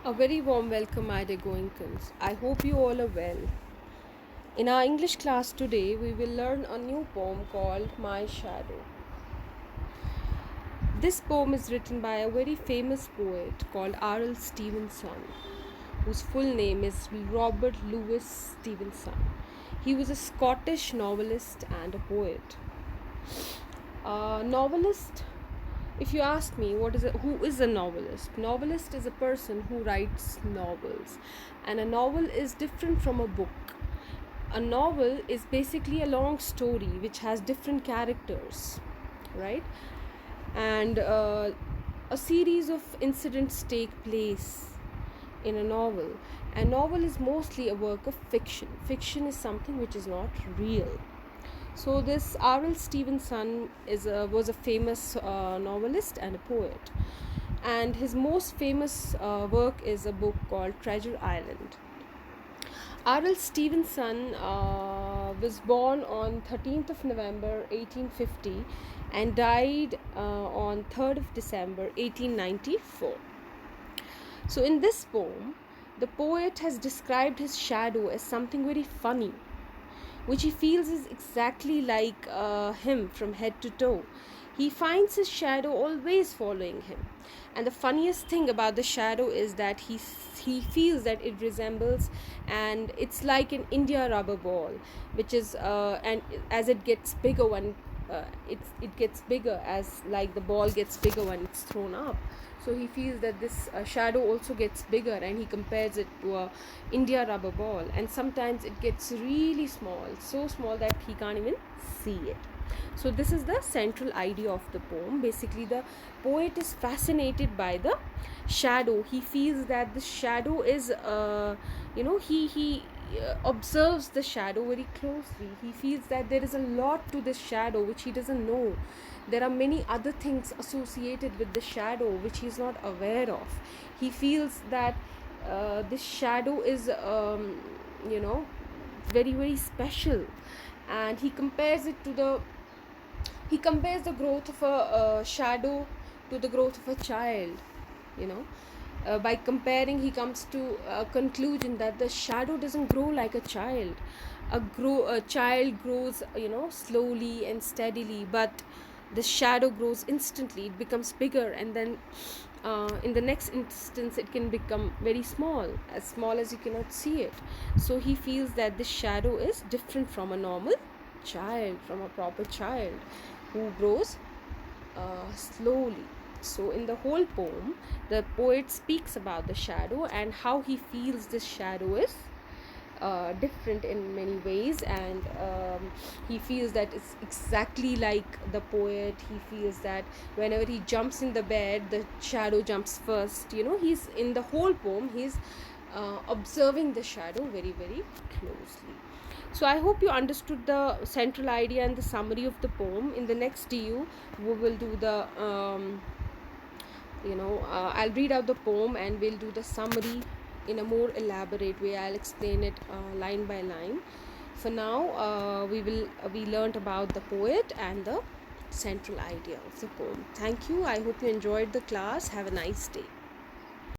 A very warm welcome, my dear Goenkans. I hope you all are well. In our English class today, we will learn a new poem called My Shadow. This poem is written by a very famous poet called R.L. Stevenson, whose full name is Robert Louis Stevenson. He was a Scottish novelist and a poet. Novelist, if you ask me who is a novelist? Novelist is a person who writes novels, and a novel is different from a book. A novel is basically a long story which has different characters, right? And a series of incidents take place in a novel. A novel is mostly a work of fiction. Fiction is something which is not real. So this R.L. Stevenson was a famous novelist and a poet, and his most famous work is a book called Treasure Island. R.L. Stevenson was born on 13th of November 1850 and died on 3rd of December 1894. So in this poem, the poet has described his shadow as something very funny, which he feels is exactly like him from head to toe. He finds his shadow always following him. And the funniest thing about the shadow is that he feels that it resembles, and it's like an India rubber ball, which is, and as it gets bigger when it gets bigger, as like the ball gets bigger when it's thrown up. So he feels that this shadow also gets bigger, and he compares it to a India rubber ball, and sometimes it gets really small, so small that he can't even see it. So this is the central idea of the poem. Basically, the poet is fascinated by the shadow. He feels that the shadow is he observes the shadow very closely. He feels that there is a lot to this shadow which he doesn't know. There are many other things associated with the shadow which he is not aware of. He feels that this shadow is very, very special, and he compares the growth of a shadow to the growth of a child. By comparing, he comes to a conclusion that the shadow doesn't grow like a child. A child grows slowly and steadily, but the shadow grows instantly. It becomes bigger, and then in the next instance it can become very small as you cannot see it. So he feels that this shadow is different from a normal child, from a proper child who grows slowly. So in the whole poem, the poet speaks about the shadow and how he feels this shadow is different in many ways, and he feels that it's exactly like the poet. He feels that whenever he jumps in the bed, the shadow jumps first. He's in the whole poem, he's observing the shadow very, very closely. So I hope you understood the central idea and the summary of the poem. In the next DU, we will do the I'll read out the poem and we'll do the summary in a more elaborate way. I'll explain it line by line. For now, we learned about the poet and the central idea of the poem. Thank you. I hope you enjoyed the class. Have a nice day.